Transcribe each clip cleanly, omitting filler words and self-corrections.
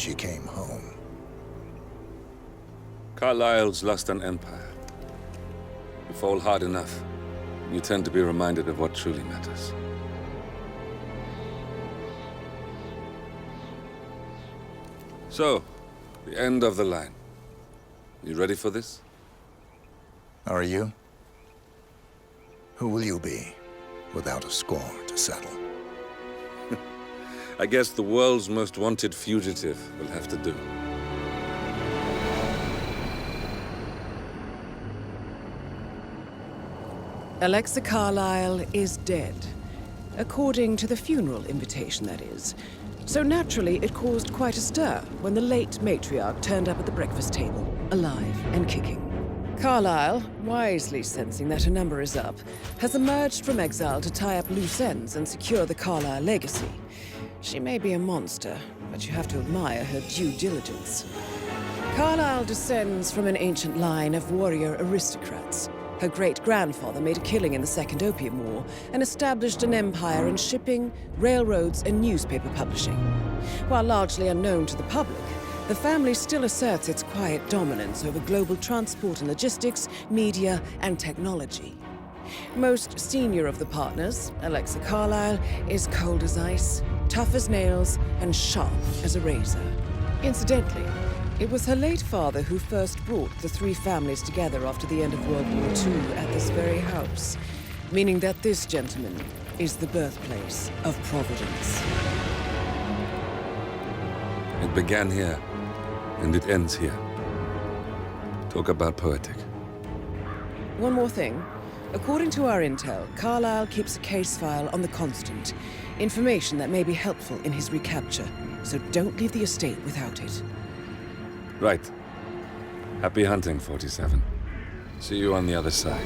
she came home. Carlyle's lost an empire. You fall hard enough, you tend to be reminded of what truly matters. So, the end of the line. You ready for this? Are you? Who will you be, without a score to settle? I guess the world's most wanted fugitive will have to do. Alexa Carlyle is dead. According to the funeral invitation, that is. So naturally, it caused quite a stir when the late matriarch turned up at the breakfast table, alive and kicking. Carlyle, wisely sensing that her number is up, has emerged from exile to tie up loose ends and secure the Carlyle legacy. She may be a monster, but you have to admire her due diligence. Carlyle descends from an ancient line of warrior aristocrats. Her great-grandfather made a killing in the Second Opium War and established an empire in shipping, railroads, and newspaper publishing. While largely unknown to the public, the family still asserts its quiet dominance over global transport and logistics, media, and technology. Most senior of the partners, Alexa Carlyle, is cold as ice, tough as nails, and sharp as a razor. Incidentally, it was her late father who first brought the three families together after the end of World War II at this very house, meaning that this gentleman is the birthplace of Providence. It began here, and it ends here. Talk about poetic. One more thing. According to our intel, Carlyle keeps a case file on the Constant, information that may be helpful in his recapture, so don't leave the estate without it. Right. Happy hunting, 47. See you on the other side.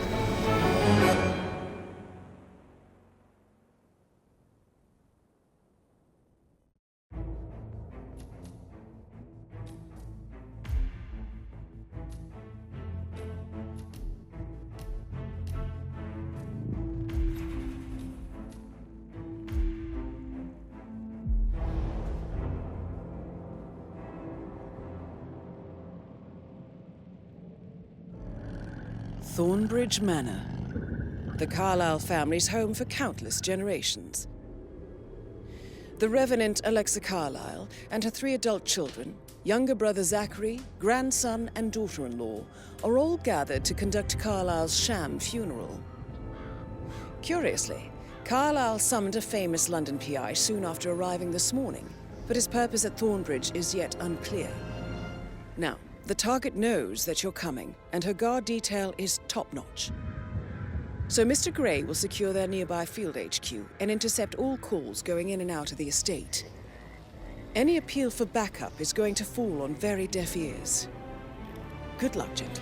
Thornbridge Manor, the Carlyle family's home for countless generations. The Revenant Alexa Carlyle and her three adult children, younger brother Zachary, grandson, and daughter-in-law, are all gathered to conduct Carlyle's sham funeral. Curiously, Carlyle summoned a famous London PI soon after arriving this morning, but his purpose at Thornbridge is yet unclear. Now, the target knows that you're coming, and her guard detail is top-notch. So Mr. Gray will secure their nearby field HQ and intercept all calls going in and out of the estate. Any appeal for backup is going to fall on very deaf ears. Good luck, gentlemen.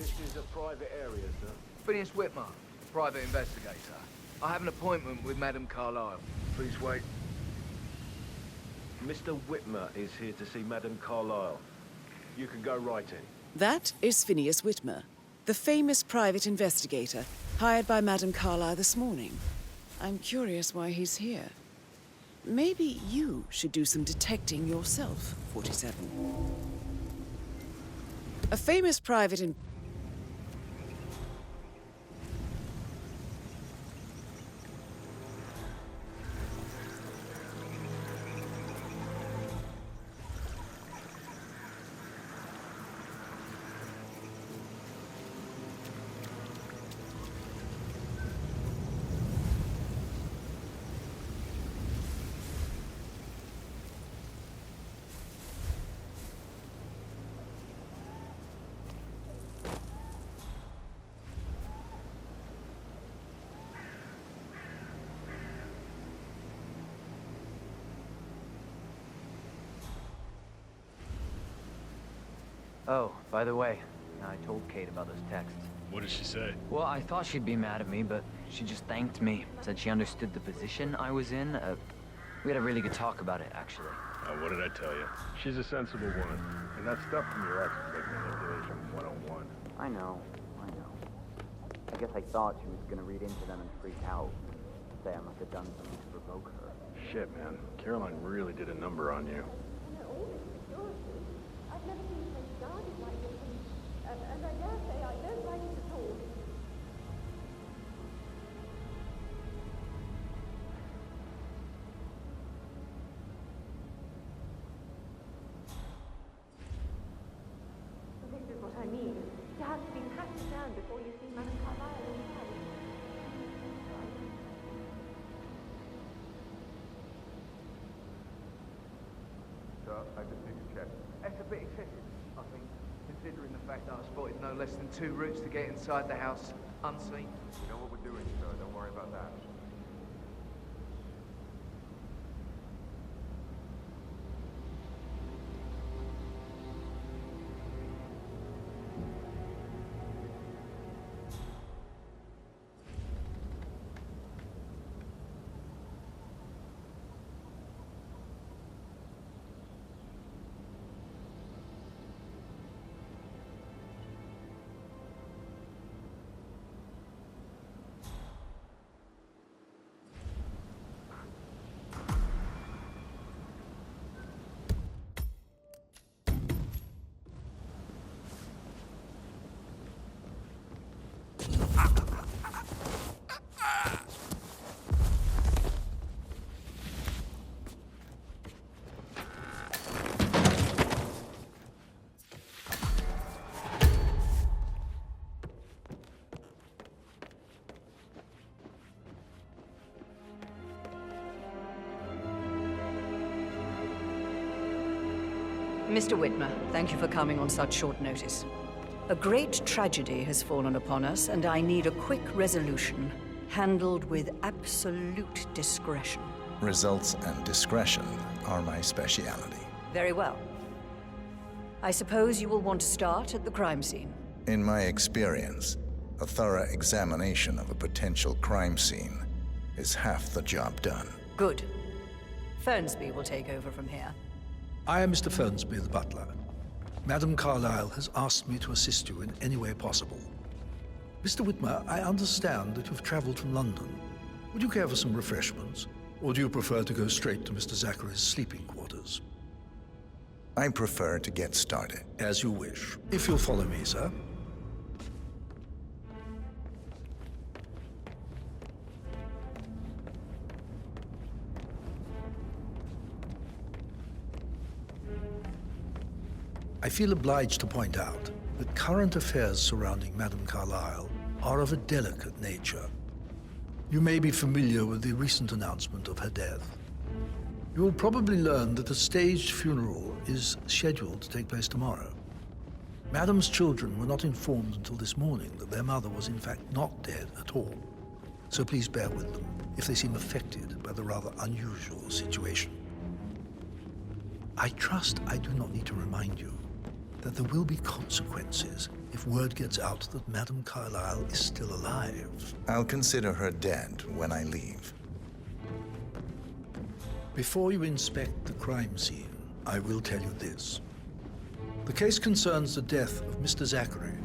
This is a private area, sir. Phineas Whitmer, private investigator. I have an appointment with Madame Carlyle. Please wait. Mr. Whitmer is here to see Madame Carlyle. You can go right in. That is Phineas Whitmer, the famous private investigator hired by Madame Carlyle this morning. I'm curious why he's here. Maybe you should do some detecting yourself, 47. A famous private Oh, by the way, I told Kate about those texts. What did she say? Well, I thought she'd be mad at me, but She just thanked me, said she understood the position I was in. We had a really good talk about it, actually. What did I tell you? She's a sensible woman. And that stuff from your ex is like manipulation 101. I know. I guess I thought she was gonna read into them and freak out. Say I must have done something to provoke her. Shit, man. Caroline really did a number on you. I've never seen a place guarded like this, and I dare say I don't like it at all. This is what I mean. You have to be packed down before you see Madame Carlyle inside. I just need to check. It's a bit excessive, I think, considering the fact that I spotted no less than 2 routes to get inside the house unseen. We know what we're doing, sir. Don't worry about that. Mr. Whitmer, thank you for coming on such short notice. A great tragedy has fallen upon us, and I need a quick resolution, handled with absolute discretion. Results and discretion are my speciality. Very well. I suppose you will want to start at the crime scene. In my experience, a thorough examination of a potential crime scene is half the job done. Good. Fernsby will take over from here. I am Mr. Fernsby, the butler. Madame Carlyle has asked me to assist you in any way possible. Mr. Whitmer, I understand that you've traveled from London. Would you care for some refreshments? Or do you prefer to go straight to Mr. Zachary's sleeping quarters? I prefer to get started. As you wish. If you'll follow me, sir. I feel obliged to point out that current affairs surrounding Madame Carlyle are of a delicate nature. You may be familiar with the recent announcement of her death. You will probably learn that a staged funeral is scheduled to take place tomorrow. Madame's children were not informed until this morning that their mother was in fact not dead at all. So please bear with them if they seem affected by the rather unusual situation. I trust I do not need to remind you that there will be consequences if word gets out that Madame Carlyle is still alive. I'll consider her dead when I leave. Before you inspect the crime scene, I will tell you this. The case concerns the death of Mr. Zachary,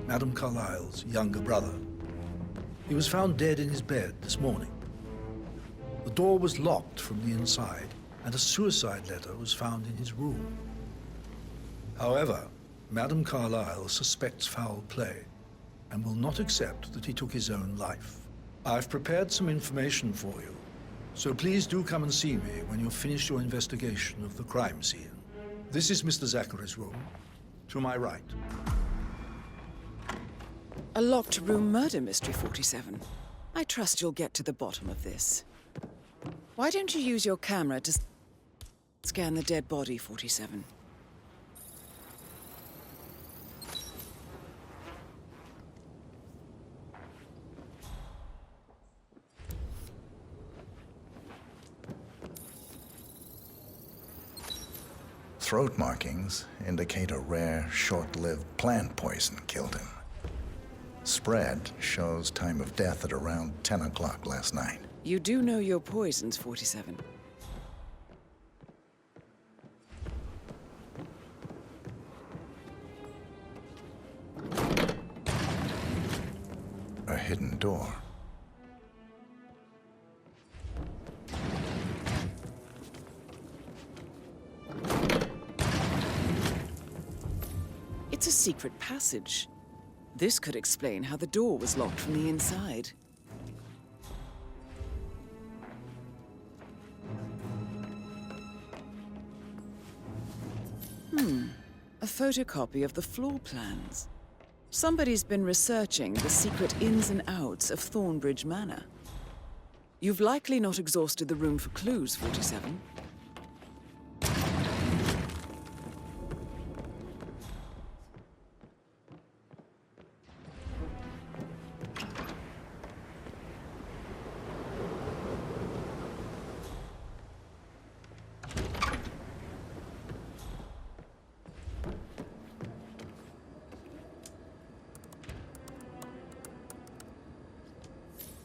Madame Carlyle's younger brother. He was found dead in his bed this morning. The door was locked from the inside, and a suicide letter was found in his room. However, Madame Carlyle suspects foul play and will not accept that he took his own life. I've prepared some information for you, so please do come and see me when you've finished your investigation of the crime scene. This is Mr. Zachary's room, to my right. A locked room murder mystery, 47. I trust you'll get to the bottom of this. Why don't you use your camera to scan the dead body, 47? Throat markings indicate a rare, short-lived plant poison killed him. Spread shows time of death at around 10 o'clock last night. You do know your poisons, 47. A hidden door. It's a secret passage. This could explain how the door was locked from the inside. A photocopy of the floor plans. Somebody's been researching the secret ins and outs of Thornbridge Manor. You've likely not exhausted the room for clues, 47.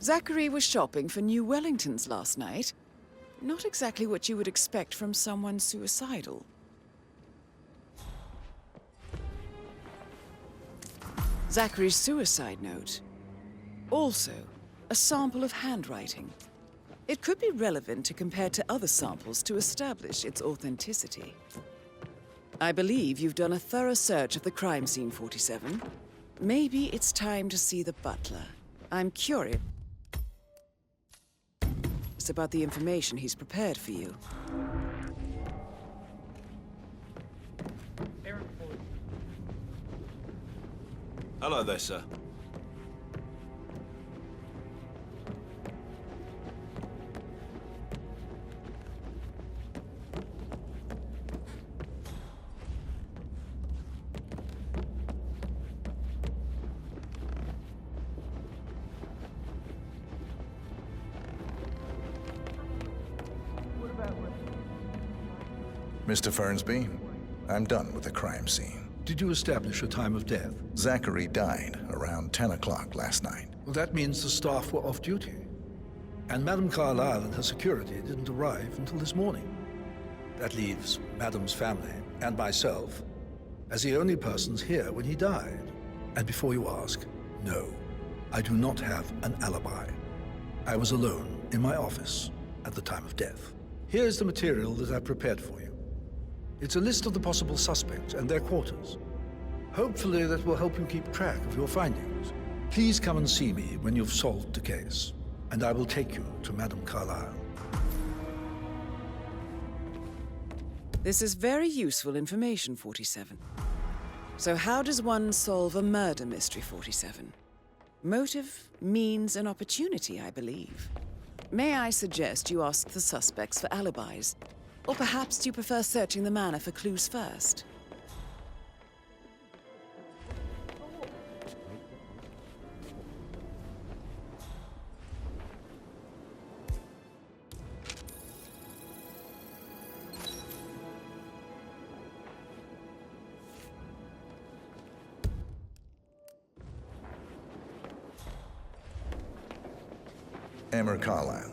Zachary was shopping for new Wellingtons last night. Not exactly what you would expect from someone suicidal. Zachary's suicide note. Also, a sample of handwriting. It could be relevant to compare to other samples to establish its authenticity. I believe you've done a thorough search of the crime scene, 47. Maybe it's time to see the butler. I'm curious about the information he's prepared for you. Hello there, sir. Mr. Fernsby, I'm done with the crime scene. Did you establish a time of death? Zachary died around 10 o'clock last night. Well, that means the staff were off duty. And Madame Carlyle and her security didn't arrive until this morning. That leaves Madame's family and myself as the only persons here when he died. And before you ask, no, I do not have an alibi. I was alone in my office at the time of death. Here's the material that I prepared for you. It's a list of the possible suspects and their quarters. Hopefully that will help you keep track of your findings. Please come and see me when you've solved the case, and I will take you to Madame Carlyle. This is very useful information, 47. So how does one solve a murder mystery, 47? Motive, means, and opportunity, I believe. May I suggest you ask the suspects for alibis? Or perhaps do you prefer searching the manor for clues first? Emma Carlyle,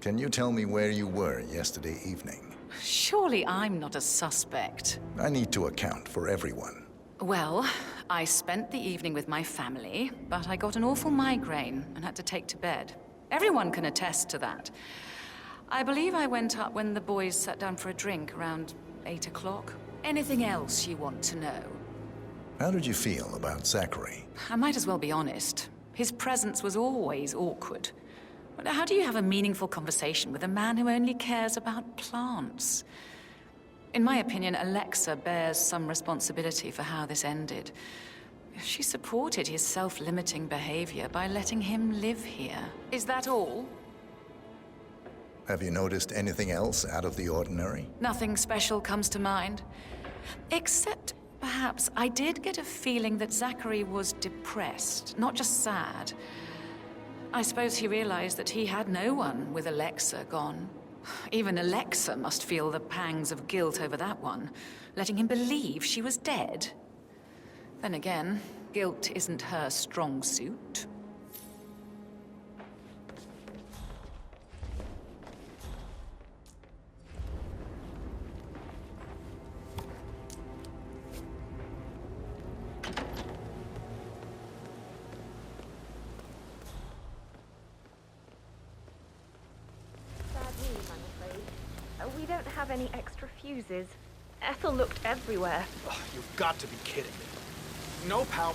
can you tell me where you were yesterday evening? Surely I'm not a suspect. I need to account for everyone. Well, I spent the evening with my family, but I got an awful migraine and had to take to bed. Everyone can attest to that. I believe I went up when the boys sat down for a drink around 8 o'clock. Anything else you want to know? How did you feel about Zachary? I might as well be honest. His presence was always awkward. But how do you have a meaningful conversation with a man who only cares about plants? In my opinion, Alexa bears some responsibility for how this ended. She supported his self-limiting behavior by letting him live here. Is that all? Have you noticed anything else out of the ordinary? Nothing special comes to mind. Except, perhaps, I did get a feeling that Zachary was depressed, not just sad. I suppose he realized that he had no one with Alexa gone. Even Alexa must feel the pangs of guilt over that one, letting him believe she was dead. Then again, Guilt isn't her strong suit. We don't have any extra fuses. Ethel looked everywhere. Oh, you've got to be kidding me. No power.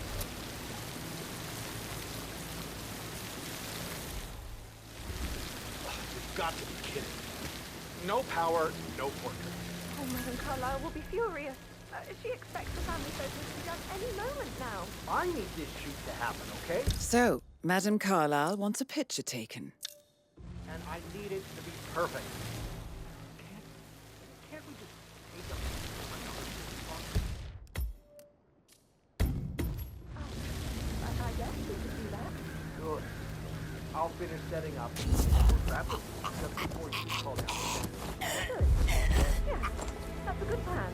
Oh, you've got to be kidding me. No power, no portrait. Oh, Madame Carlyle will be furious. She expects the family photos to be done any moment now. I need this shoot to happen, okay? So, Madame Carlyle wants a picture taken. And I need it to be perfect. Can't we just take a I guess we could do that. Good. I'll finish setting up. Wrap it just before you call down. Good. Yeah, that's a good plan.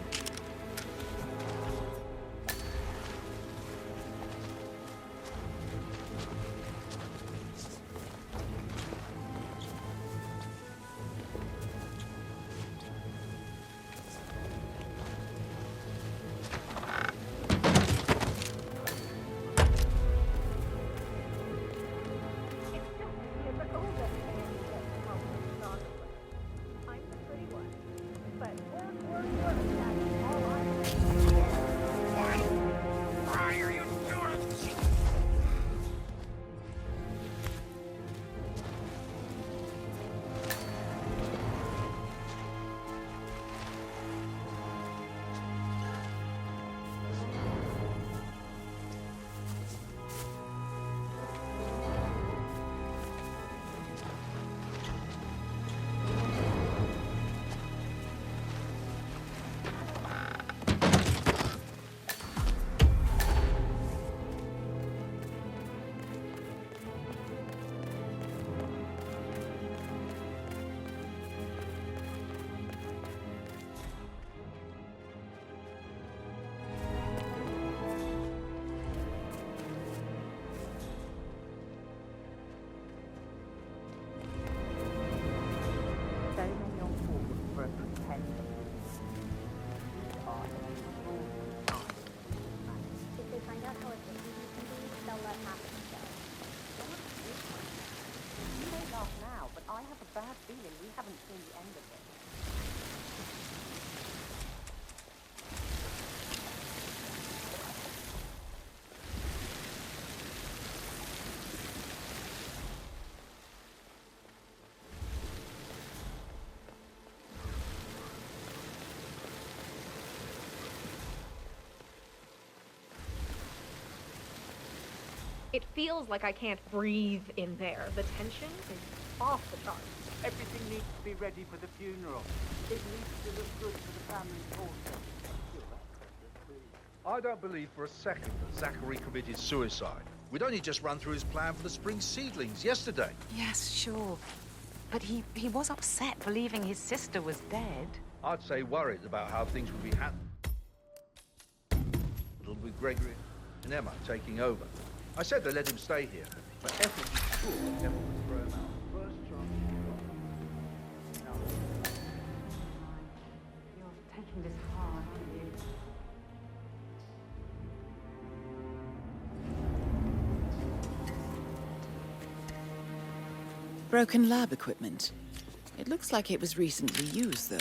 It feels like I can't breathe in there. The tension is off the charts. Everything needs to be ready for the funeral. It needs to look good for the family portrait. I don't believe for a second that Zachary committed suicide. We'd only just run through his plan for the spring seedlings yesterday. Yes, sure. But he was upset believing his sister was dead. I'd say worried about how things would be handled. With Gregory and Emma taking over. I said they let him stay here, but Ethel was sure Emma would throw him out. First chance she got. You're taking this hard, aren't you? Broken lab equipment. It looks like it was recently used, though.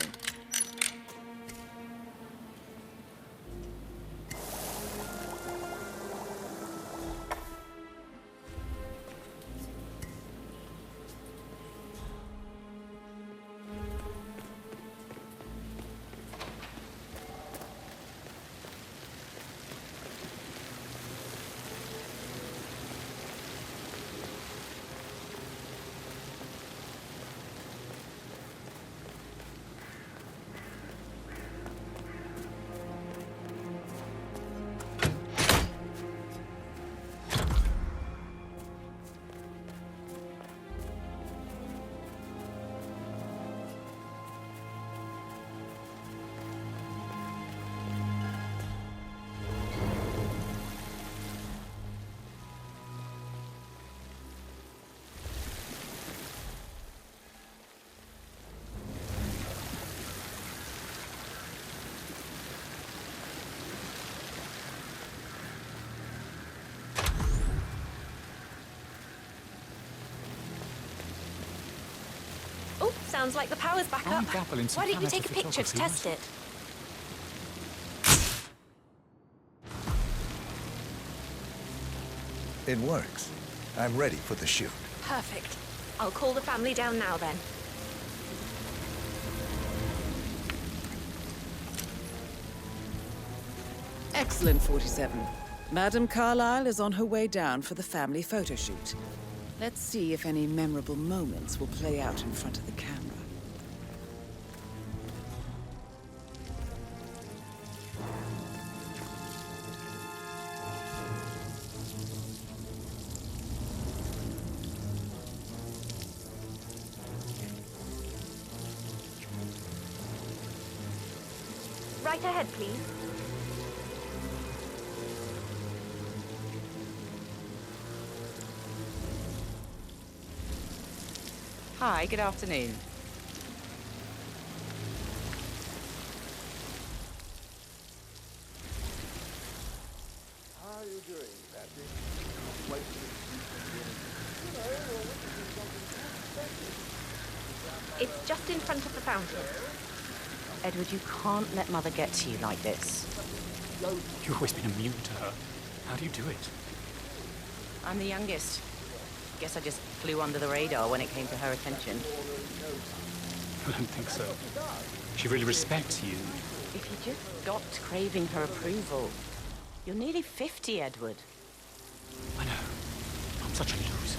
Sounds like the power's back I up. dabble in some Why don't you amateur take a picture to photography test it? It works. I'm ready for the shoot. Perfect. I'll call the family down now then. Excellent, 47. Madame Carlyle is on her way down for the family photo shoot. Let's see if any memorable moments will play out in front of the camera. Right ahead, please. Hi, good afternoon. How are you doing, Patrick? It's just in front of the fountain. Edward, you can't let Mother get to you like this. You've always been immune to her. How do you do it? I'm the youngest. Guess I just flew under the radar when it came to her attention. I don't think so. She really respects you. If you just stopped craving her approval. You're nearly 50, Edward. I know. I'm such a loser.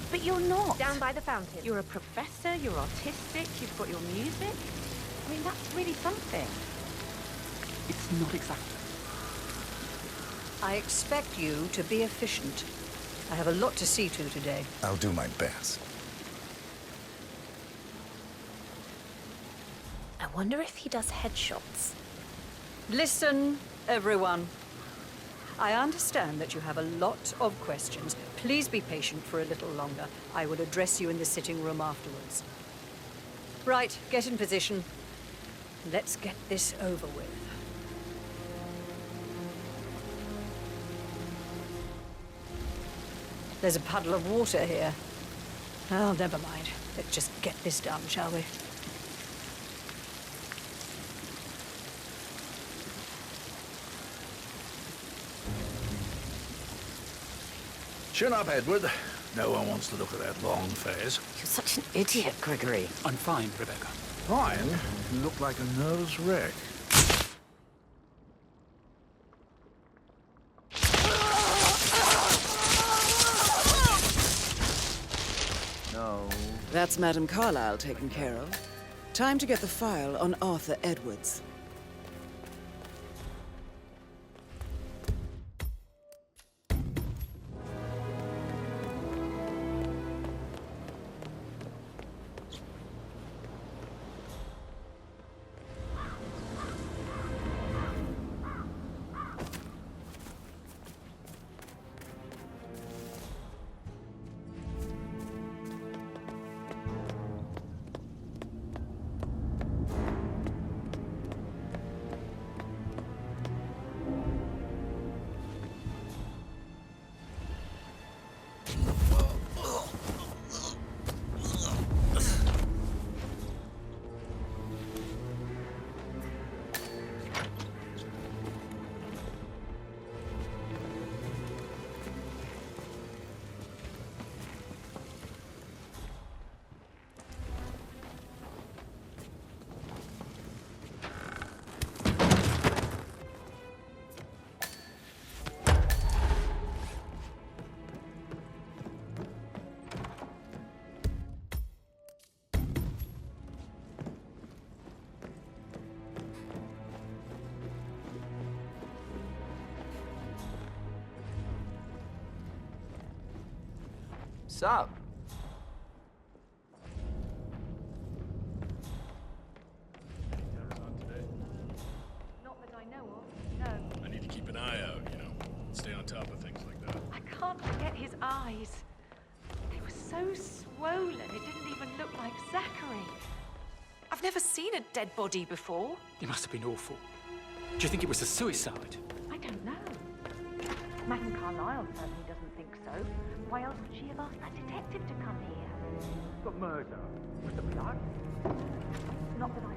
But you're not. Down by the fountain. You're a professor, you're artistic, you've got your music. I mean, that's really something. It's not exactly. I expect you to be efficient. I have a lot to see to today. I'll do my best. I wonder if he does headshots. Listen, everyone. I understand that you have a lot of questions. Please be patient for a little longer. I will address you in the sitting room afterwards. Right, get in position. Let's get this over with. There's a puddle of water here. Oh, never mind. Let's just get this done, shall we? Chin up, Edward. No one wants to look at that long face. You're such an idiot, Gregory. I'm fine, Rebecca. Fine. You look like a nervous wreck. No. That's Madame Carlyle taken care of. Time to get the file on Arthur Edwards. Sup? Not that I know of, no. I need to keep an eye out, you know. Stay on top of things like that. I can't forget his eyes. They were so swollen, it didn't even look like Zachary. I've never seen a dead body before. It must have been awful. Do you think it was a suicide? I don't know. Madame Carlyle certainly doesn't think so. Why else would she have asked that detective to come here? For murder. With the blood? Not that I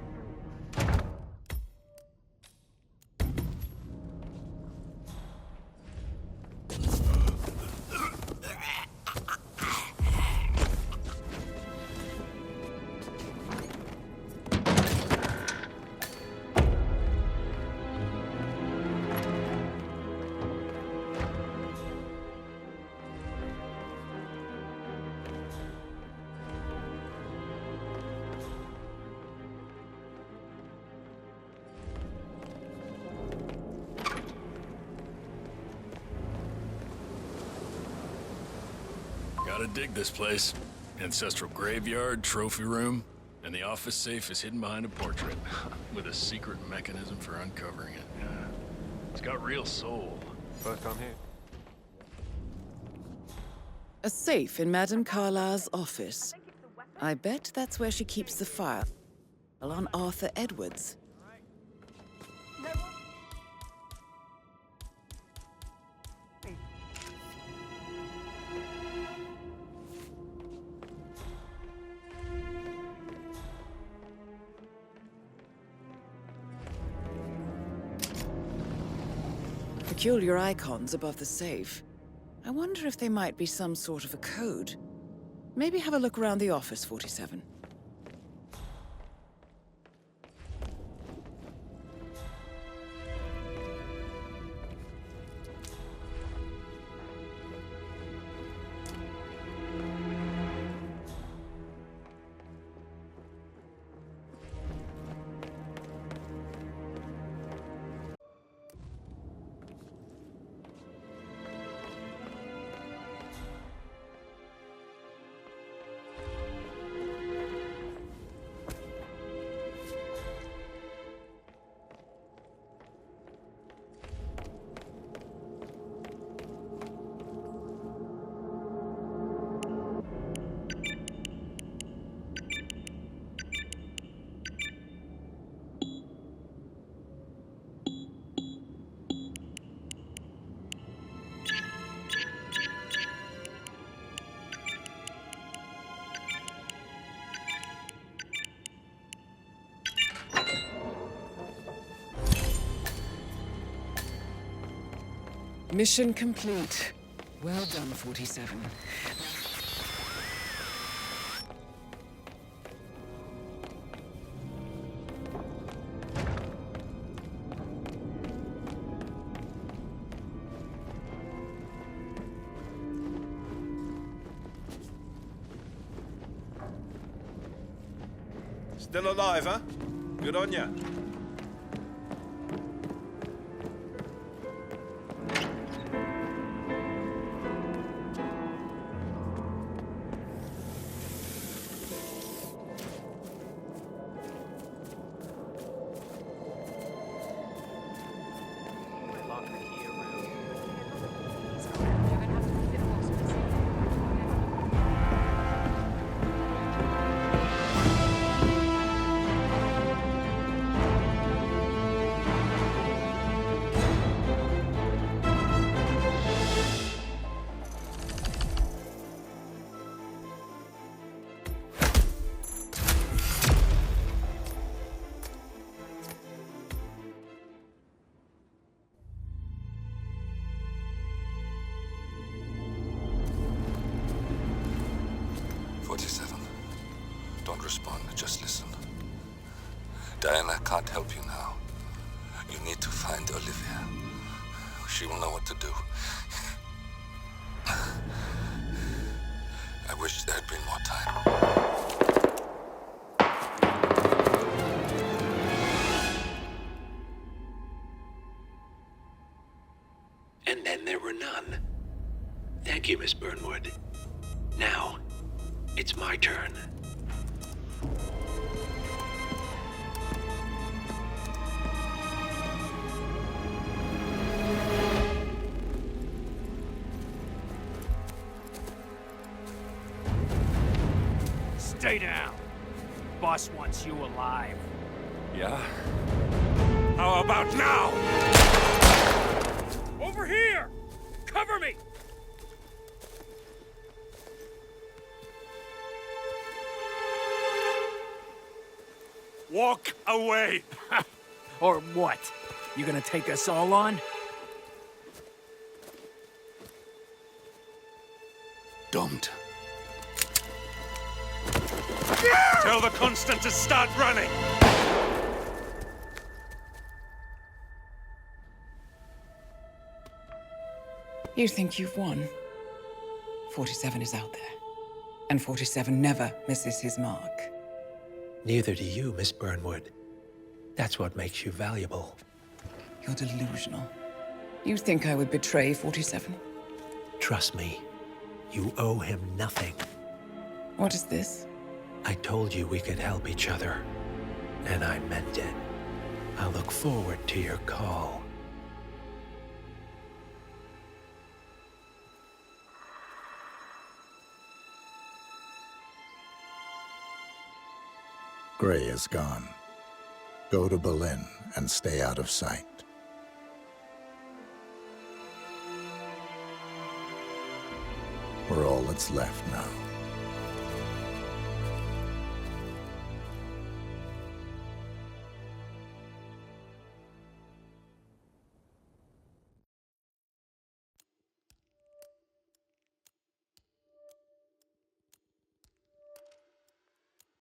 Gotta dig this place. Ancestral graveyard, trophy room, and the office safe is hidden behind a portrait, with a secret mechanism for uncovering it. Yeah. It's got real soul. First time here. A safe in Madame Carlyle's office. I bet that's where she keeps the file on Arthur Edwards. Peculiar icons above the safe. I wonder if they might be some sort of a code. Maybe have a look around the office, 47. Mission complete. Well done, 47. Still alive, huh? Good on ya. Don't respond, just listen. Diana can't help you now. You need to find Olivia. She will know what to do. I wish there had been more time. And then there were none. Thank you, Miss Burnwood. Now, it's my turn. Stay down. Boss wants you alive. Yeah? How about now? Over here! Cover me! Walk away! Or what? You gonna take us all on? Don't. Tell the Constant to start running! You think you've won? 47 is out there. And 47 never misses his mark. Neither do you, Miss Burnwood. That's what makes you valuable. You're delusional. You think I would betray 47? Trust me, you owe him nothing. What is this? I told you we could help each other, and I meant it. I look forward to your call. Gray is gone. Go to Berlin and stay out of sight. We're all that's left now.